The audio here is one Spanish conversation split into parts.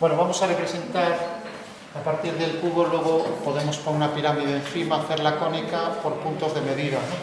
Bueno, vamos a representar a partir del cubo, luego podemos poner una pirámide encima, hacer la cónica por puntos de medida, ¿no?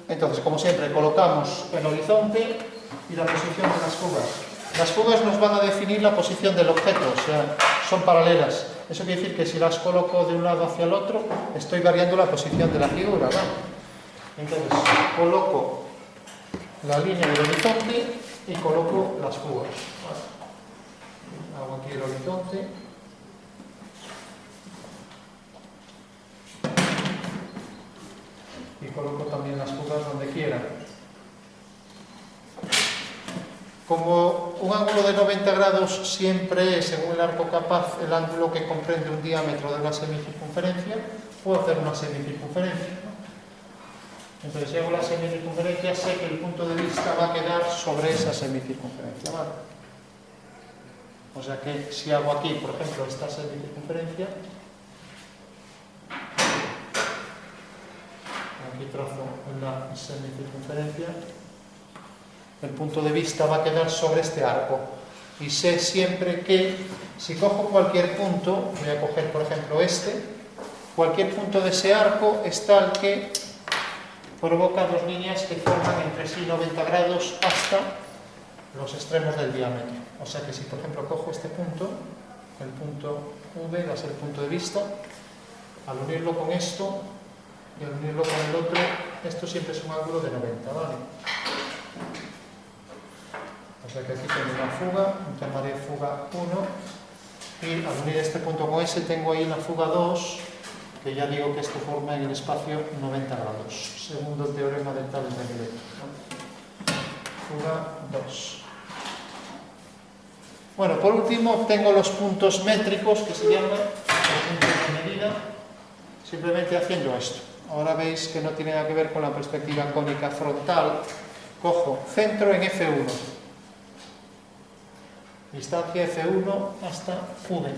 Entonces, como siempre, colocamos el horizonte y la posición de las fugas. Las fugas nos van a definir la posición del objeto, o sea, son paralelas. Eso quiere decir que si las coloco de un lado hacia el otro, estoy variando la posición de la figura, ¿no? Entonces, coloco la línea del horizonte y coloco las fugas. Hago aquí el horizonte. Y coloco también las fugas donde quiera. Como un ángulo de 90 grados siempre es, según el arco capaz, el ángulo que comprende un diámetro de una semicircunferencia, puedo hacer una semicircunferencia, ¿no? Entonces, si hago la semicircunferencia, sé que el punto de vista va a quedar sobre esa semicircunferencia, ¿vale? O sea que si hago aquí, por ejemplo, esta semicircunferencia, aquí trazo la semicircunferencia, el punto de vista va a quedar sobre este arco. Y sé siempre que si cojo cualquier punto, voy a coger por ejemplo este, cualquier punto de ese arco es tal que provoca dos líneas que forman entre sí 90 grados hasta los extremos del diámetro. O sea que si por ejemplo cojo este punto, el punto V va a ser el punto de vista, al unirlo con esto y al unirlo con el otro, esto siempre es un ángulo de 90, ¿vale? O sea que aquí tengo una fuga, llamaré fuga 1, y al unir este punto con ese tengo ahí la fuga 2, que ya digo que esto forma en el espacio 90 grados, segundo el teorema de Tales de Mileto. Fuga 2. Bueno, por último obtengo los puntos métricos, que se llaman los puntos de medida, simplemente haciendo esto. Ahora veis que no tiene nada que ver con la perspectiva cónica frontal. Cojo centro en F1, distancia F1 hasta V.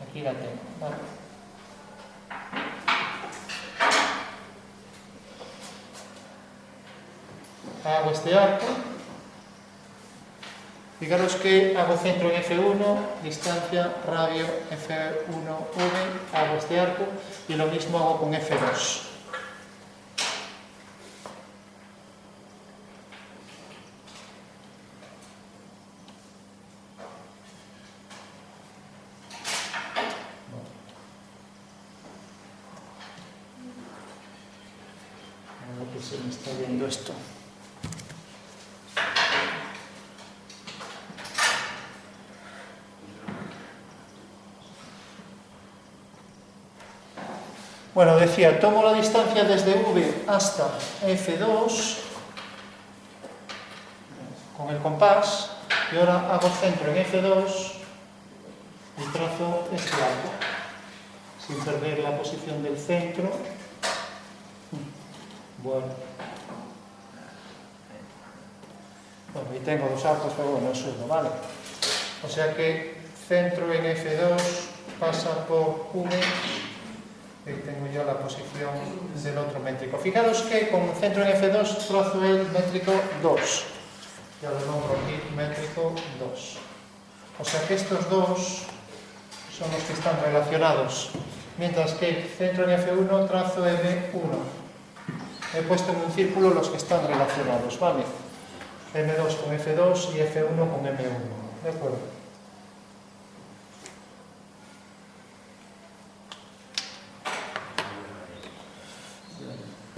Aquí la tengo, ¿vale? Hago este arco. Fijaros que hago centro en F1, distancia, radio, F1V, hago este arco y lo mismo hago con F2. A ver que se me está viendo esto. Bueno, decía, tomo la distancia desde V hasta F2 con el compás y ahora hago centro en F2 y trazo este arco sin perder la posición del centro. Bueno, y tengo dos arcos, pero bueno, es uno, ¿vale? O sea que centro en F2 pasa por V. Y tengo ya la posición del otro métrico. Fijaros que con centro en F2 trazo el métrico 2. Ya lo nombro aquí, métrico 2. O sea que estos dos son los que están relacionados. Mientras que centro en F1 trazo M1. He puesto en un círculo los que están relacionados, ¿vale? M2 con F2 y F1 con M1. ¿De acuerdo?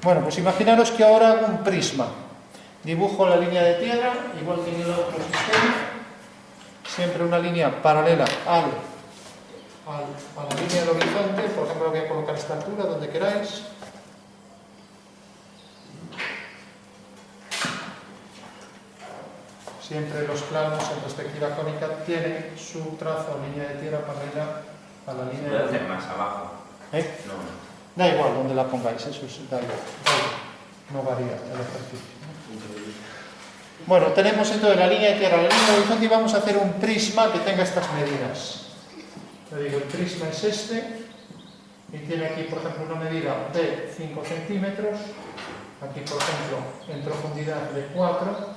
Bueno, pues imaginaros que ahora hago un prisma. Dibujo la línea de tierra, igual que en el otro sistema. Siempre una línea paralela a la línea del horizonte. Por ejemplo, voy a colocar esta altura, donde queráis. Siempre los planos en perspectiva cónica tienen su trazo o línea de tierra paralela a la línea de ¿Puede hacer más abajo? No. Da igual donde la pongáis, eso da igual. No varía el ejercicio. Bueno, tenemos entonces la línea de tierra, la línea de horizonte y vamos a hacer un prisma que tenga estas medidas. Le digo, el prisma es este y tiene aquí, por ejemplo, una medida de 5 centímetros, aquí, por ejemplo, en profundidad de 4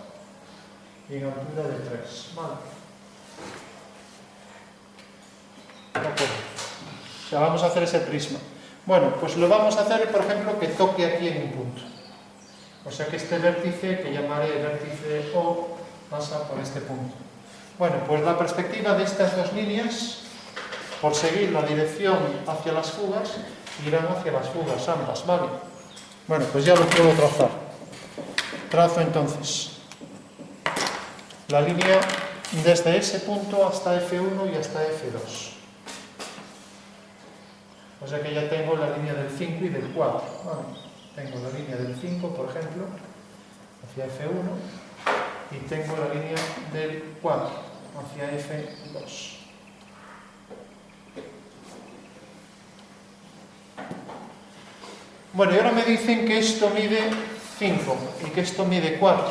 y en altura de 3. ¿Vale? No puedo. O sea, vamos a hacer ese prisma. Bueno, pues lo vamos a hacer, por ejemplo, que toque aquí en un punto. O sea que este vértice, que llamaré vértice O, pasa por este punto. Bueno, pues la perspectiva de estas dos líneas, por seguir la dirección hacia las fugas, irán hacia las fugas ambas, ¿vale? Bueno, pues ya lo puedo trazar. Trazo entonces la línea desde ese punto hasta F1 y hasta F2. O sea que ya tengo la línea del 5 y del 4. ¿Vale? Tengo la línea del 5, por ejemplo, hacia F1, y tengo la línea del 4 hacia F2. Bueno, y ahora me dicen que esto mide 5 y que esto mide 4.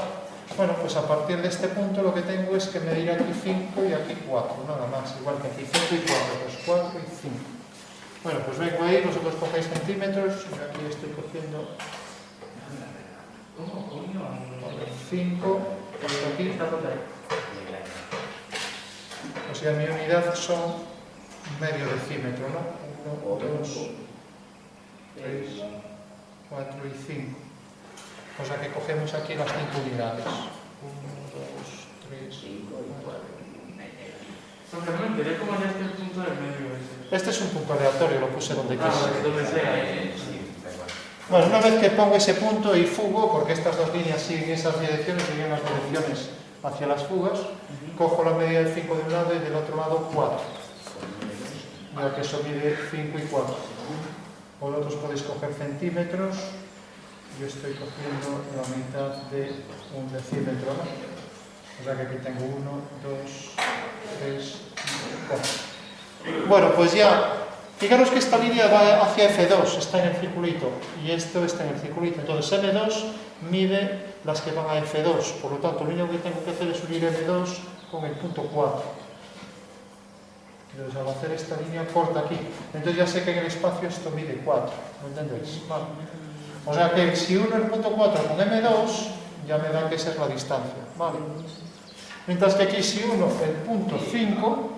Bueno, pues a partir de este punto lo que tengo es que medir aquí 5 y aquí 4, nada más, igual que aquí 5 y 4, pues 4 y 5. Bueno, pues vengo ahí, vosotros cogéis centímetros, y aquí estoy cogiendo 5 hasta aquí. O sea, mi unidad son medio decímetro, ¿no? 1, 2, 3, 4 y 5. O sea que cogemos aquí las 5 unidades. 1, 2, 3, 4. Simplemente, ¿de cómo es este punto del medio ese? Este es un punto aleatorio, lo puse donde quise. Donde sea. Bueno, una vez que pongo ese punto y fugo, porque estas dos líneas siguen esas direcciones, siguen las direcciones hacia las fugas, cojo la medida de 5 de un lado y del otro lado 4. Ya que eso mide 5 y 4. Vosotros podéis coger centímetros. Yo estoy cogiendo la mitad de un decímetro, ¿no? O sea que aquí tengo 1, 2, 3, 4. Bueno, pues ya, fijaros que esta línea va hacia F2, está en el circulito, y esto está en el circulito. Entonces M2 mide las que van a F2, por lo tanto lo único que tengo que hacer es unir M2 con el punto 4. Entonces al hacer esta línea corta aquí, entonces ya sé que en el espacio esto mide 4, ¿me entendéis? Vale. O sea que si uno el punto 4 con M2, ya me da que esa es la distancia, ¿vale? Mientras que aquí si uno el punto 5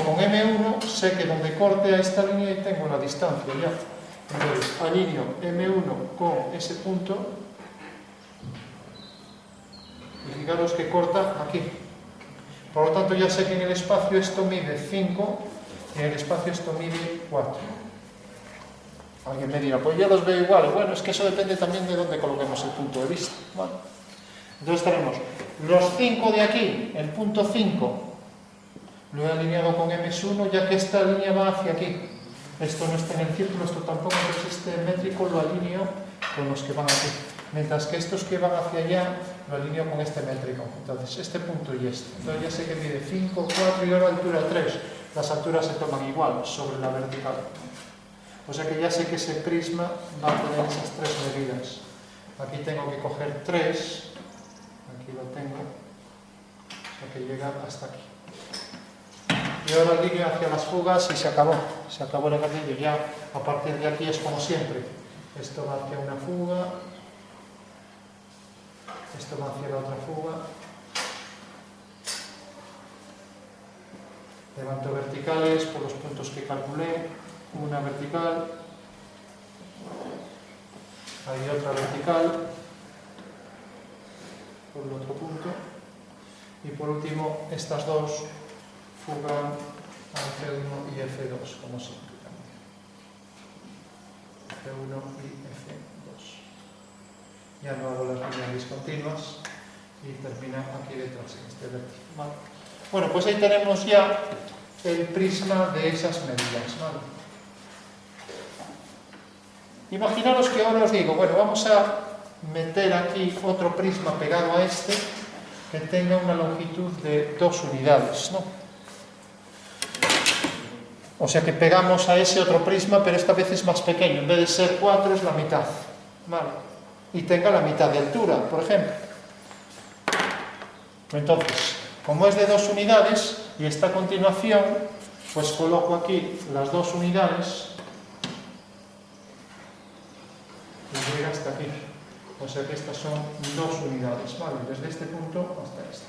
con M1, sé que donde corte a esta línea y tengo la distancia ya. Entonces alineo M1 con ese punto y fijaros que corta aquí. Por lo tanto ya sé que en el espacio esto mide 5 y en el espacio esto mide 4. Alguien me dirá, pues yo los veo iguales. Bueno, es que eso depende también de dónde coloquemos el punto de vista, ¿vale? Entonces tenemos los 5 de aquí, el punto 5 lo he alineado con M1, ya que esta línea va hacia aquí. Esto no está en el círculo, esto tampoco, entonces este métrico lo alineo con los que van aquí. Mientras que estos que van hacia allá lo alineo con este métrico. Entonces este punto y este. Entonces ya sé que mide 5, 4 y ahora altura 3. Las alturas se toman igual sobre la vertical. O sea que ya sé que ese prisma va a tener esas 3 medidas. Aquí tengo que coger 3. Aquí lo tengo. O sea que llega hasta aquí. Y ahora alineo hacia las fugas y se acabó. Se acabó el ejercicio. Ya a partir de aquí es como siempre. Esto va hacia una fuga. Esto va hacia la otra fuga. Levanto verticales por los puntos que calculé. Una vertical. Hay otra vertical. Por el otro punto. Y por último, estas dos fugan a F1 y F2, como siempre también. F1 y F2. Ya no hago las líneas discontinuas y termina aquí detrás, en este vértice. ¿Vale? Bueno, pues ahí tenemos ya el prisma de esas medidas. ¿Vale? Imaginaros que ahora os digo, bueno, vamos a meter aquí otro prisma pegado a este que tenga una longitud de 2 unidades, ¿no? O sea que pegamos a ese otro prisma, pero esta vez es más pequeño. En vez de ser 4 es la mitad. ¿Vale? Y tenga la mitad de altura, por ejemplo. Entonces, como es de 2 unidades y está a continuación, pues coloco aquí las 2 unidades y llega hasta aquí. O sea que estas son 2 unidades, ¿vale? Desde este punto hasta este.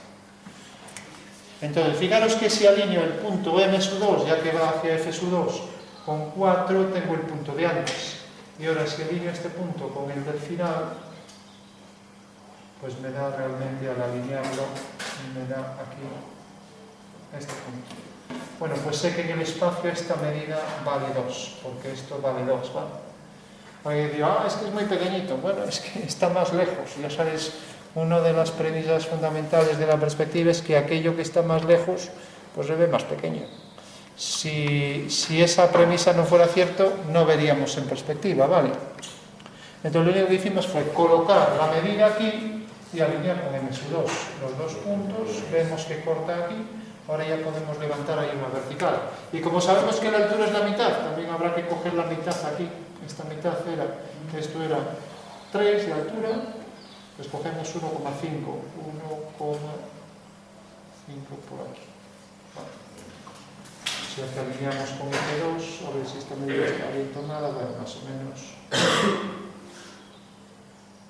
Entonces, fijaros que si alineo el punto M2, ya que va hacia F2, con 4, tengo el punto de antes. Y ahora, si alineo este punto con el del final, pues me da realmente, al alinearlo, me da aquí este punto. Bueno, pues sé que en el espacio esta medida vale 2, porque esto vale 2, ¿vale? Oye, digo, es que es muy pequeñito. Bueno, es que está más lejos. Ya sabes, una de las premisas fundamentales de la perspectiva es que aquello que está más lejos, pues se ve más pequeño. Si esa premisa no fuera cierto, no veríamos en perspectiva, ¿vale? Entonces lo único que hicimos fue colocar la medida aquí y alinear con M2 los dos puntos, vemos que corta aquí. Ahora ya podemos levantar ahí una vertical. Y como sabemos que la altura es la mitad, también habrá que coger la mitad aquí. Esta mitad era, esto era 3 de altura, pues cogemos 1,5. 1,5 por aquí. Vale. Si aquí alineamos con F2, a ver si esta medida está bien tomada, bueno, más o menos.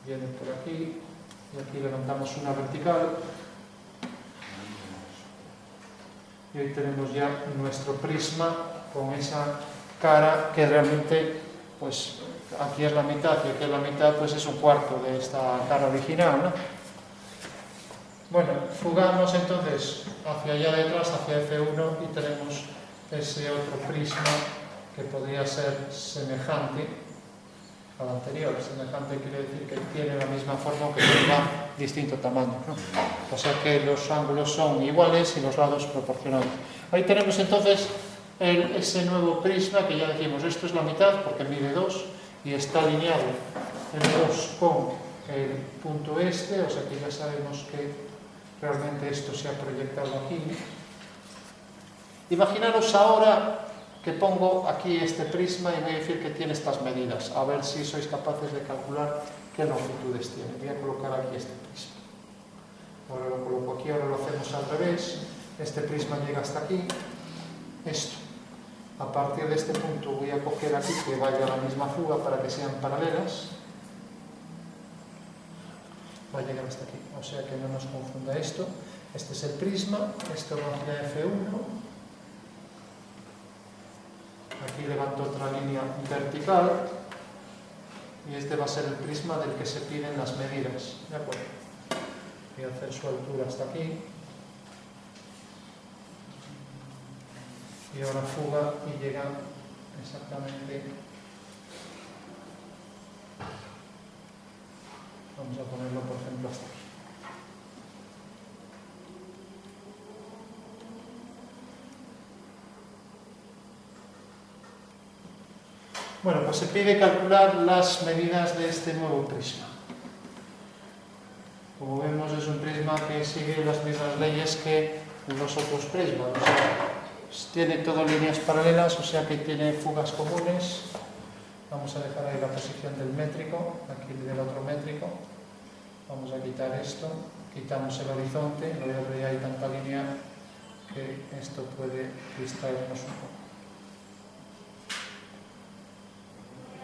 Viene por aquí, y aquí levantamos una vertical. Y hoy tenemos ya nuestro prisma con esa cara que realmente, pues aquí es la mitad y aquí es la mitad, pues es un cuarto de esta cara original, ¿no? Bueno, fugamos entonces hacia allá detrás, hacia F1, y tenemos ese otro prisma que podría ser semejante al anterior. Semejante quiere decir que tiene la misma forma, que tenga distinto tamaño, ¿no? O sea que los ángulos son iguales y los lados proporcionales. Ahí tenemos entonces ese nuevo prisma que ya decimos, esto es la mitad porque mide 2 y está alineado el 2 con el punto este, o sea que ya sabemos que realmente esto se ha proyectado aquí. Imaginaros ahora que pongo aquí este prisma y voy a decir que tiene estas medidas, a ver si sois capaces de calcular qué longitudes tiene. Voy a colocar aquí este prisma. Ahora lo coloco aquí, ahora lo hacemos al revés. Este prisma llega hasta aquí. Esto. A partir de este punto voy a coger aquí que vaya a la misma fuga para que sean paralelas. Va a llegar hasta aquí, o sea que no nos confunda esto. Este es el prisma, esto va hacia F1. Aquí levanto otra línea vertical. Y este va a ser el prisma del que se piden las medidas. ¿De acuerdo? Voy a hacer su altura hasta aquí. Y ahora fuga y llega exactamente. Vamos a ponerlo, por ejemplo, hasta aquí. Bueno, pues se pide calcular las medidas de este nuevo prisma. Como vemos, es un prisma que sigue las mismas leyes que los otros prismas. O sea, tiene todo líneas paralelas, o sea que tiene fugas comunes. Vamos a dejar ahí la posición del métrico, aquí del otro métrico. Vamos a quitar esto, quitamos el horizonte, lo veo que ya hay tanta línea que esto puede distraernos un poco.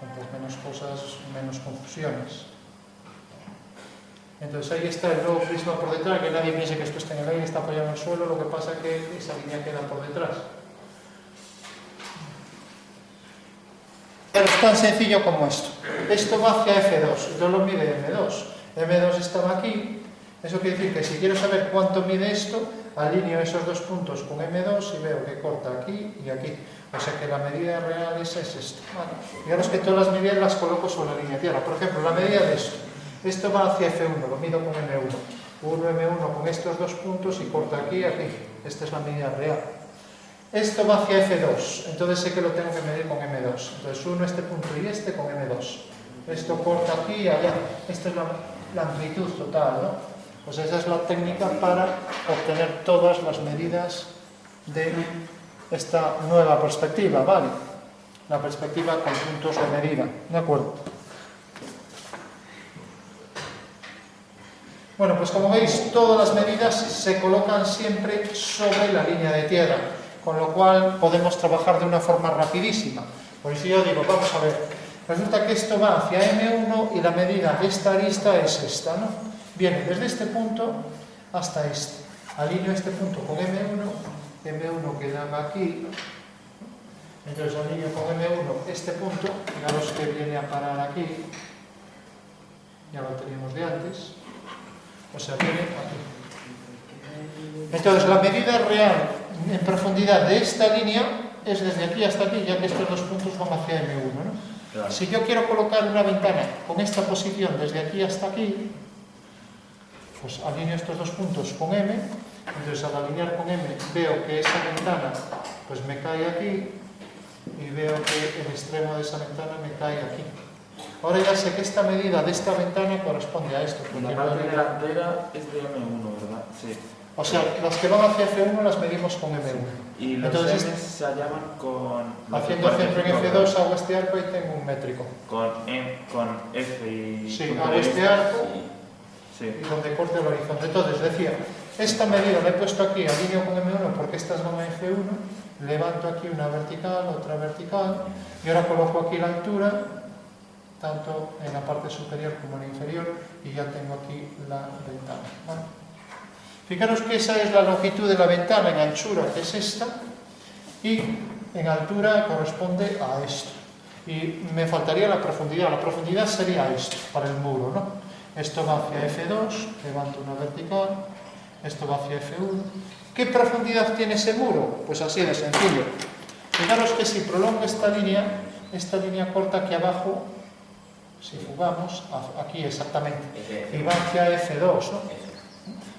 Cuantas menos cosas, menos confusiones. Entonces ahí está el nuevo prisma por detrás, que nadie piense que esto está en el aire, está apoyado en el suelo, lo que pasa es que esa línea queda por detrás. Pero es tan sencillo como esto. Esto va hacia F2, yo lo mide M2. M2 estaba aquí, eso quiere decir que si quiero saber cuánto mide esto, alineo esos dos puntos con M2 y veo que corta aquí y aquí. O sea que la medida real es esto. Vale. Digamos que todas las medidas las coloco sobre la línea tierra. Por ejemplo, la medida de esto. Esto va hacia F1, lo mido con M1. 1 M1 con estos dos puntos y corta aquí y aquí. Esta es la medida real. Esto va hacia F2, entonces sé que lo tengo que medir con M2. Entonces uno este punto y este con M2. Esto corta aquí y allá. Esta es la amplitud total, ¿no? Pues esa es la técnica para obtener todas las medidas de esta nueva perspectiva, ¿vale? La perspectiva con puntos de medida, ¿de acuerdo? Bueno, pues como veis, todas las medidas se colocan siempre sobre la línea de tierra, con lo cual podemos trabajar de una forma rapidísima. Por eso yo digo, vamos a ver, resulta que esto va hacia M1 y la medida de esta arista es esta, ¿no? Viene desde este punto hasta este. alineo este punto con M1, M1 queda aquí, entonces alineo con M1 este punto, fijaros que viene a parar aquí, ya lo teníamos de antes, o sea, viene aquí. Entonces, la medida real en profundidad de esta línea es desde aquí hasta aquí, ya que estos dos puntos van hacia M1, ¿no? Claro. Si yo quiero colocar una ventana con esta posición desde aquí hasta aquí, pues alineo estos dos puntos con M, entonces al alinear con M veo que esa ventana pues me cae aquí y veo que el extremo de esa ventana me cae aquí. Ahora ya sé que esta medida de esta ventana corresponde a esto. La parte delantera es de M1, ¿verdad? Sí. O sea, las que van hacia F1 las medimos con M1. Y los Entonces, M se llaman con... haciendo centro en F2 hago este arco y tengo un métrico. Con F y... Sí, punto hago de este vista arco Sí. y donde corte el horizonte. Entonces decía, esta medida la he puesto aquí, alineo con M1 porque estas van a F1, levanto aquí una vertical, otra vertical, y ahora coloco aquí la altura, tanto en la parte superior como en la inferior, y ya tengo aquí la ventana. ¿Vale? Fijaros que esa es la longitud de la ventana en anchura, que es esta, y en altura corresponde a esto. Y me faltaría la profundidad. La profundidad sería esto, para el muro, ¿no? Esto va hacia F2, levanto una vertical, esto va hacia F1. ¿Qué profundidad tiene ese muro? Pues así de sencillo. Fijaros que si prolongo esta línea corta aquí abajo, si jugamos, aquí exactamente, y va hacia F2, ¿no?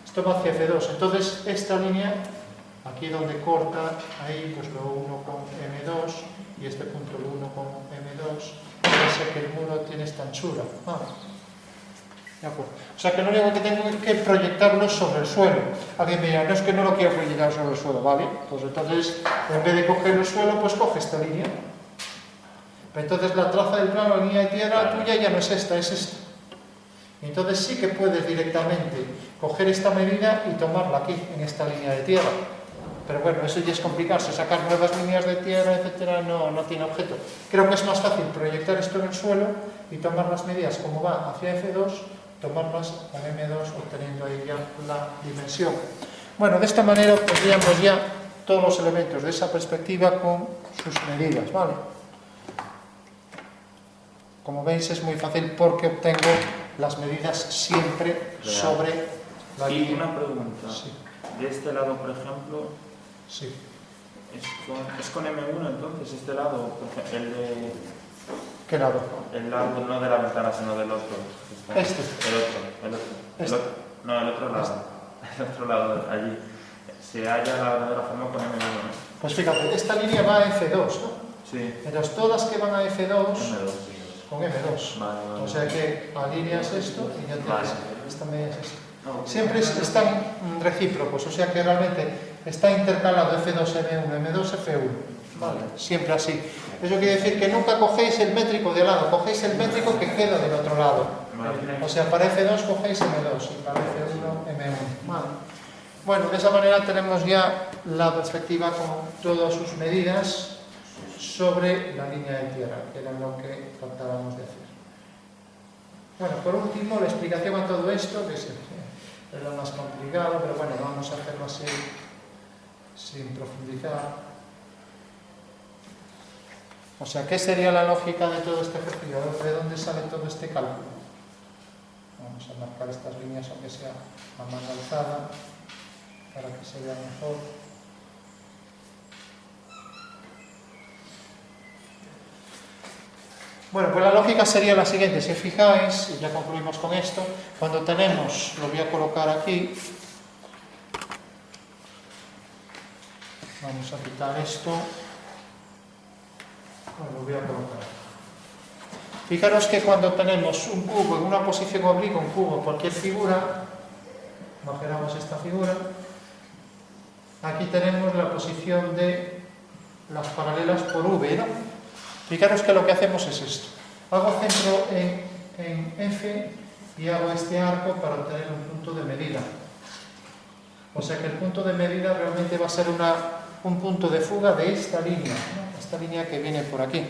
Esto va hacia F2, entonces esta línea, aquí donde corta, ahí pues lo uno con M2 y este punto lo uno con M2, parece que el muro tiene esta anchura. De acuerdo. O sea que lo único que tengo es que proyectarlo sobre el suelo. Alguien me dirá, no es que no lo quiero proyectar sobre el suelo, ¿vale? Pues entonces, en vez de coger el suelo, pues coge esta línea. Pero entonces la traza del plano, la línea de tierra tuya ya no es esta, es esta. Entonces sí que puedes directamente coger esta medida y tomarla aquí, en esta línea de tierra. Pero bueno, eso ya es complicarse, sacar nuevas líneas de tierra, etcétera, no tiene objeto. Creo que es más fácil proyectar esto en el suelo y tomar las medidas como va hacia F2, tomarlas con M2, obteniendo ahí ya la dimensión. Bueno, de esta manera tendríamos ya todos los elementos de esa perspectiva con sus medidas, ¿vale? Como veis es muy fácil porque obtengo las medidas siempre sobre la línea. Y una pregunta. Sí. De este lado, por ejemplo, Sí. es con M1 entonces, este lado, el de... ¿Qué lado? El lado no de la ventana, sino del otro. Este. El otro lado. El otro lado, allí. Se halla la verdadera forma con M1, ¿no? Pues fíjate, esta línea va a F2, ¿no? Sí. Entonces todas que van a F2, M2, sí. con M2. Vale. O sea que alineas esto y ya tienes Vale. esta medida es esto. No, Siempre están recíprocos, o sea que realmente está intercalado F2, M1, M2, F1. Vale, siempre así. Eso quiere decir que nunca cogéis el métrico de lado, cogéis el métrico que queda del otro lado. Vale. O sea, para F2 cogéis M2 y para F1, M1. Vale. Bueno, de esa manera tenemos ya la perspectiva con todas sus medidas sobre la línea de tierra, que era lo que tratábamos de hacer. Bueno, por último, la explicación a todo esto, que es lo más complicado, pero bueno, vamos a hacerlo así, sin profundizar. O sea, ¿qué sería la lógica de todo este ejercicio? ¿De dónde sale todo este cálculo? Vamos a marcar estas líneas, aunque sea a mano alzada, para que se vea mejor. Bueno, pues la lógica sería la siguiente. Si os fijáis, y ya concluimos con esto, cuando tenemos, lo voy a colocar aquí, vamos a quitar esto, lo voy a colocar. Fijaros que cuando tenemos un cubo en una posición obliqua, un cubo, cualquier figura, imaginamos esta figura, aquí tenemos la posición de las paralelas por V, ¿no? Fijaros que lo que hacemos es esto. Hago centro en F y hago este arco para obtener un punto de medida. O sea que el punto de medida realmente va a ser un punto de fuga de esta línea, ¿no? Esta línea que viene por aquí.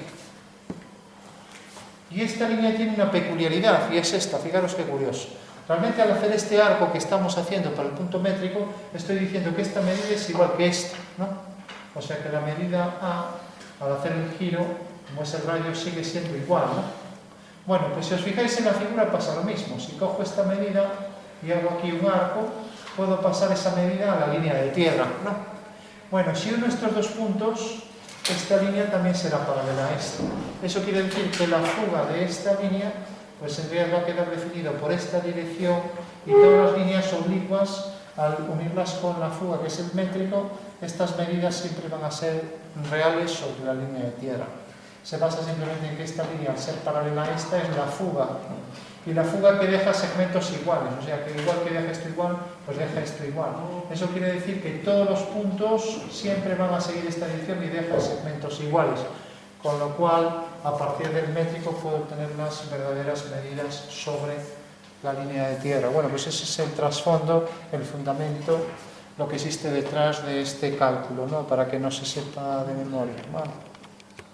Y esta línea tiene una peculiaridad, y es esta, fijaros qué curioso. Realmente al hacer este arco que estamos haciendo para el punto métrico, estoy diciendo que esta medida es igual que esta, ¿no? O sea que la medida A, al hacer el giro, como es el radio, sigue siendo igual, ¿no? Bueno, pues si os fijáis en la figura pasa lo mismo. Si cojo esta medida y hago aquí un arco, puedo pasar esa medida a la línea de tierra, ¿no? Bueno, si uno estos dos puntos, esta línea también será paralela a esta. Eso quiere decir que la fuga de esta línea, pues en realidad va a quedar definido por esta dirección y todas las líneas oblicuas, al unirlas con la fuga, que es el métrico, estas medidas siempre van a ser reales sobre la línea de tierra. Se basa simplemente en que esta línea, al ser paralela a esta, es la fuga. Y la fuga que deja segmentos iguales, o sea que igual que deja esto igual, pues deja esto igual. Eso quiere decir que todos los puntos siempre van a seguir esta dirección y dejan segmentos iguales. Con lo cual, a partir del métrico puedo obtener las verdaderas medidas sobre la línea de tierra. Bueno, pues ese es el trasfondo, el fundamento, lo que existe detrás de este cálculo, ¿no? Para que no se sepa de memoria, ¿vale?